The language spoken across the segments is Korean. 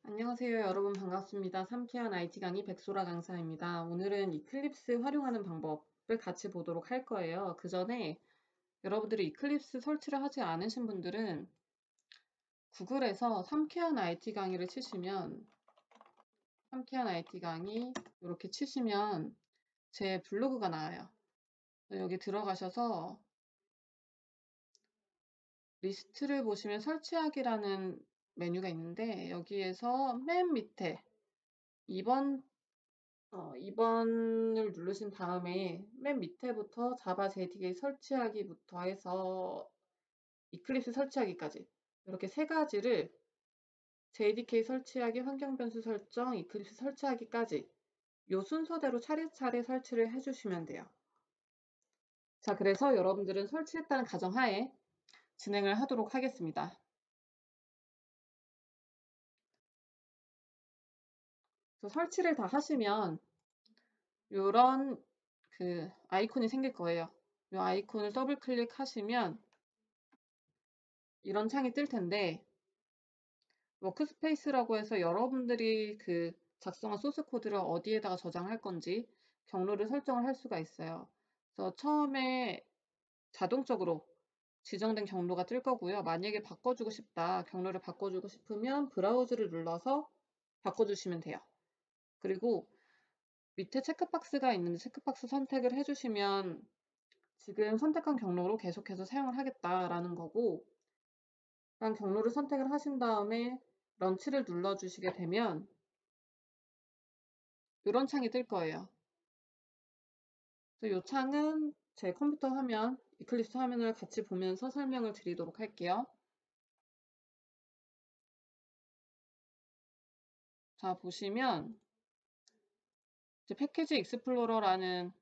안녕하세요. 여러분 반갑습니다. 삼키한 IT 강의 백소라 강사입니다. 오늘은 이클립스 활용하는 방법을 같이 보도록 할 거예요. 그 전에 여러분들이 이클립스 설치를 하지 않으신 분들은 구글에서 삼키한 IT 강의를 치시면 삼키한 IT 강의 이렇게 치시면 제 블로그가 나와요. 여기 들어가셔서 리스트를 보시면 설치하기라는 메뉴가 있는데 여기에서 맨 밑에 2번을 누르신 다음에 맨 밑에부터 자바 JDK 설치하기부터 해서 이클립스 설치하기까지 이렇게 세 가지를 JDK 설치하기, 환경 변수 설정, 이클립스 설치하기까지 요 순서대로 차례차례 설치를 해주시면 돼요. 자, 그래서 여러분들은 설치했다는 가정하에 진행을 하도록 하겠습니다. 그래서 설치를 다 하시면 요런 그 아이콘이 생길 거예요. 이 아이콘을 더블 클릭하시면 이런 창이 뜰 텐데 워크스페이스라고 해서 여러분들이 그 작성한 소스 코드를 어디에다가 저장할 건지 경로를 설정을 할 수가 있어요. 그래서 처음에 자동적으로 지정된 경로가 뜰 거고요. 만약에 바꿔주고 싶다, 경로를 바꿔주고 싶으면 브라우즈를 눌러서 바꿔주시면 돼요. 그리고 밑에 체크박스가 있는데 체크박스 선택을 해주시면 지금 선택한 경로로 계속해서 사용을 하겠다라는 거고, 그냥 경로를 선택을 하신 다음에 런치를 눌러주시게 되면 이런 창이 뜰 거예요. 그래서 이 창은 제 컴퓨터 화면, 이클립스 화면을 같이 보면서 설명을 드리도록 할게요. 자, 보시면 이제 패키지 익스플로러라는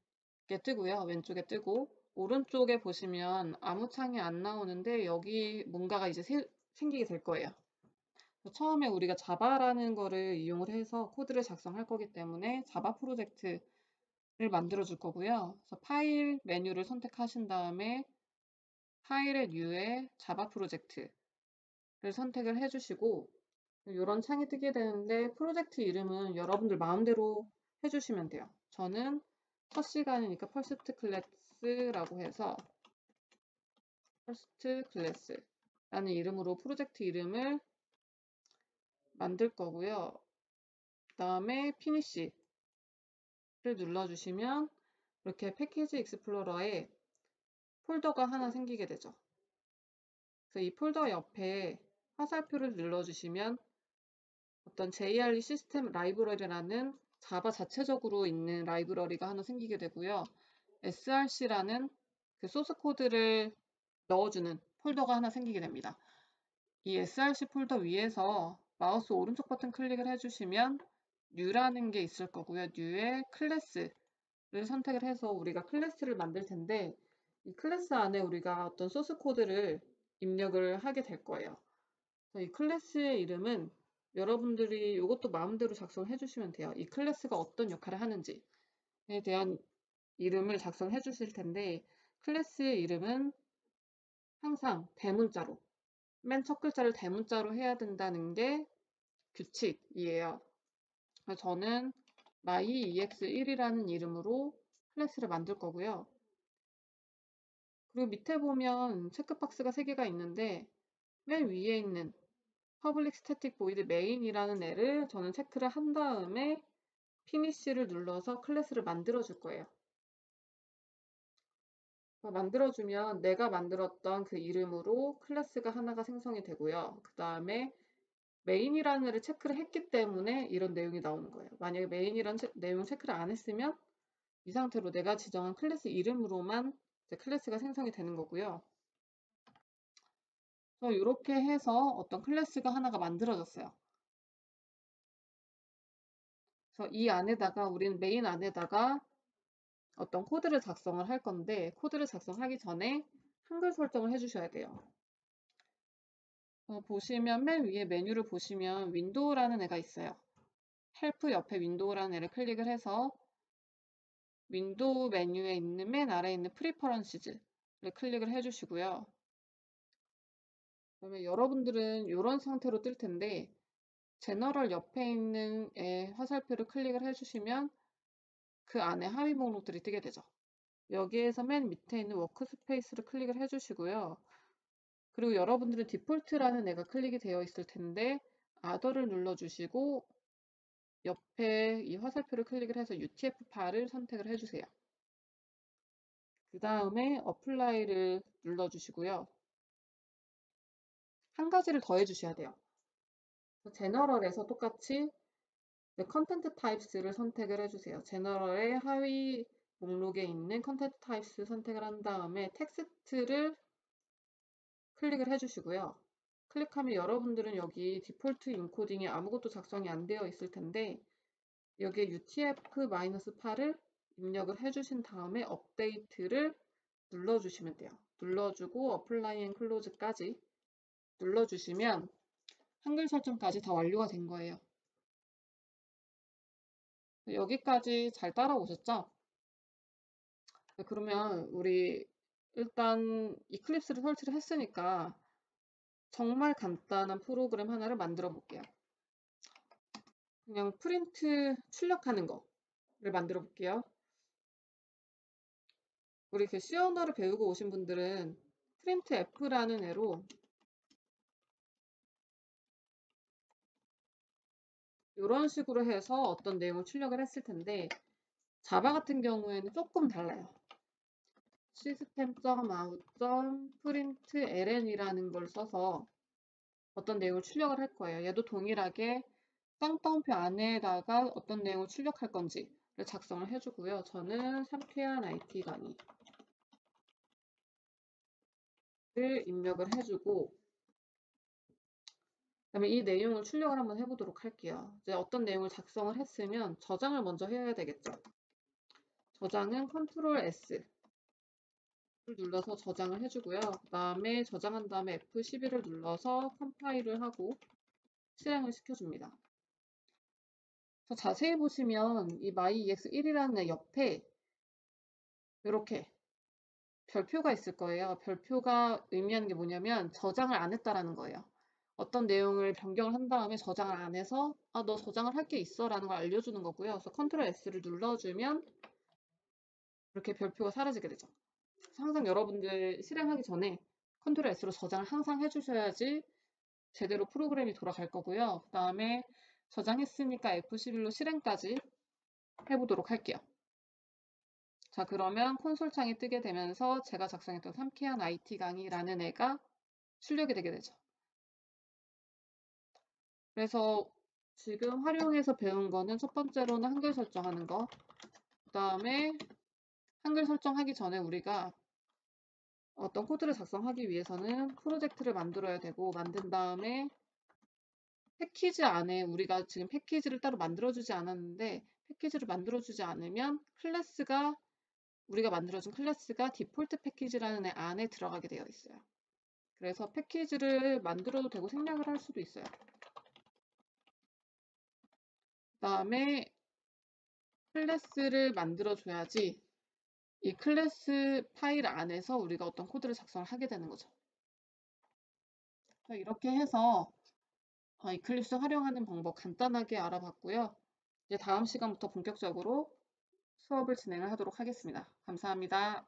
게 뜨고요. 왼쪽에 뜨고 오른쪽에 보시면 아무 창이 안 나오는데 여기 뭔가가 이제 생기게 될 거예요. 처음에 우리가 자바라는 거를 이용을 해서 코드를 작성할 거기 때문에 자바 프로젝트를 만들어 줄 거고요. 그래서 파일 메뉴를 선택하신 다음에 파일의 뉴에 자바 프로젝트를 선택을 해주시고 이런 창이 뜨게 되는데 프로젝트 이름은 여러분들 마음대로 해주시면 돼요. 저는 첫 시간이니까 퍼스트 클래스라고 해서 퍼스트 클래스라는 이름으로 프로젝트 이름을 만들 거고요. 그 다음에 피니쉬를 눌러주시면 이렇게 패키지 익스플로러에 폴더가 하나 생기게 되죠. 그래서 이 폴더 옆에 화살표를 눌러주시면 어떤 JRE 시스템 라이브러리라는 자바 자체적으로 있는 라이브러리가 하나 생기게 되고요. src라는 그 소스 코드를 넣어주는 폴더가 하나 생기게 됩니다. 이 src 폴더 위에서 마우스 오른쪽 버튼 클릭을 해주시면 new라는 게 있을 거고요. new에 클래스를 선택을 해서 우리가 클래스를 만들 텐데 이 클래스 안에 우리가 어떤 소스 코드를 입력을 하게 될 거예요. 이 클래스의 이름은 여러분들이 이것도 마음대로 작성해 주시면 돼요. 이 클래스가 어떤 역할을 하는지에 대한 이름을 작성해 주실 텐데 클래스의 이름은 항상 대문자로 맨 첫 글자를 대문자로 해야 된다는 게 규칙이에요. 저는 myEX1이라는 이름으로 클래스를 만들 거고요. 그리고 밑에 보면 체크박스가 3개가 있는데 맨 위에 있는 public static void main이라는 애를 저는 체크를 한 다음에 finish를 눌러서 클래스를 만들어 줄 거예요. 만들어주면 내가 만들었던 그 이름으로 클래스가 하나가 생성이 되고요. 그 다음에 main이라는 애를 체크를 했기 때문에 이런 내용이 나오는 거예요. 만약에 main이라는 내용 체크를 안 했으면 이 상태로 내가 지정한 클래스 이름으로만 이제 클래스가 생성이 되는 거고요. 그래서 이렇게 해서 어떤 클래스가 하나가 만들어졌어요. 그래서 이 안에다가 우리는 메인 안에다가 어떤 코드를 작성을 할 건데 코드를 작성하기 전에 한글 설정을 해주셔야 돼요. 보시면 맨 위에 메뉴를 보시면 윈도우라는 애가 있어요. 헬프 옆에 윈도우라는 애를 클릭을 해서 윈도우 메뉴에 있는 맨 아래에 있는 프리퍼런시즈를 클릭을 해주시고요. 그러면 여러분들은 이런 상태로 뜰 텐데 제너럴 옆에 있는 화살표를 클릭을 해주시면 그 안에 하위 목록들이 뜨게 되죠. 여기에서 맨 밑에 있는 워크스페이스를 클릭을 해주시고요. 그리고 여러분들은 디폴트라는 애가 클릭이 되어 있을 텐데 아더를 눌러주시고 옆에 이 화살표를 클릭을 해서 UTF-8을 선택을 해주세요. 그 다음에 어플라이를 눌러주시고요. 한 가지를 더 해주셔야 돼요. 제너럴에서 똑같이 컨텐트 타입스를 선택을 해주세요. 제너럴의 하위 목록에 있는 컨텐트 타입스 선택을 한 다음에 텍스트를 클릭을 해주시고요. 클릭하면 여러분들은 여기 디폴트 인코딩에 아무것도 작성이 안 되어 있을 텐데 여기에 UTF-8을 입력을 해주신 다음에 업데이트를 눌러주시면 돼요. 눌러주고 어플라이 앤 클로즈까지 눌러주시면 한글 설정까지 다 완료가 된 거예요. 여기까지 잘 따라오셨죠? 그러면 우리 일단 이클립스를 설치를 했으니까 정말 간단한 프로그램 하나를 만들어 볼게요. 그냥 프린트 출력하는 거를 만들어 볼게요. 우리 그 C 언어를 배우고 오신 분들은 프린트 F라는 애로 이런 식으로 해서 어떤 내용을 출력을 했을 텐데 자바 같은 경우에는 조금 달라요. system.out.println이라는 걸 써서 어떤 내용을 출력을 할 거예요. 얘도 동일하게 쌍따옴표 안에다가 어떤 내용을 출력할 건지를 작성을 해주고요. 저는 상쾌한 IT 강의를 입력을 해주고 그다음에 이 내용을 출력을 한번 해보도록 할게요. 이제 어떤 내용을 작성을 했으면 저장을 먼저 해야 되겠죠. 저장은 컨트롤 S를 눌러서 저장을 해주고요. 그 다음에 저장한 다음에 F11을 눌러서 컴파일을 하고 실행을 시켜줍니다. 그래서 자세히 보시면 이 myEX1이라는 옆에 이렇게 별표가 있을 거예요. 별표가 의미하는 게 뭐냐면 저장을 안 했다라는 거예요. 어떤 내용을 변경을 한 다음에 저장을 안 해서 너 저장을 할 게 있어 라는 걸 알려주는 거고요. 그래서 컨트롤 S를 눌러주면 이렇게 별표가 사라지게 되죠. 항상 여러분들 실행하기 전에 컨트롤 S로 저장을 항상 해주셔야지 제대로 프로그램이 돌아갈 거고요. 그 다음에 저장했으니까 F11로 실행까지 해보도록 할게요. 자, 그러면 콘솔 창이 뜨게 되면서 제가 작성했던 상쾌한 IT 강의라는 애가 출력이 되게 되죠. 그래서 지금 활용해서 배운 거는 첫 번째로는 한글 설정하는 거, 그 다음에 한글 설정하기 전에 우리가 어떤 코드를 작성하기 위해서는 프로젝트를 만들어야 되고 만든 다음에 패키지 안에 우리가 지금 패키지를 따로 만들어주지 않았는데 패키지를 만들어주지 않으면 클래스가 우리가 만들어준 클래스가 디폴트 패키지라는 애 안에 들어가게 되어 있어요. 그래서 패키지를 만들어도 되고 생략을 할 수도 있어요. 그 다음에 클래스를 만들어줘야지 이 클래스 파일 안에서 우리가 어떤 코드를 작성을 하게 되는 거죠. 이렇게 해서 이클립스 활용하는 방법 간단하게 알아봤고요. 이제 다음 시간부터 본격적으로 수업을 진행을 하도록 하겠습니다. 감사합니다.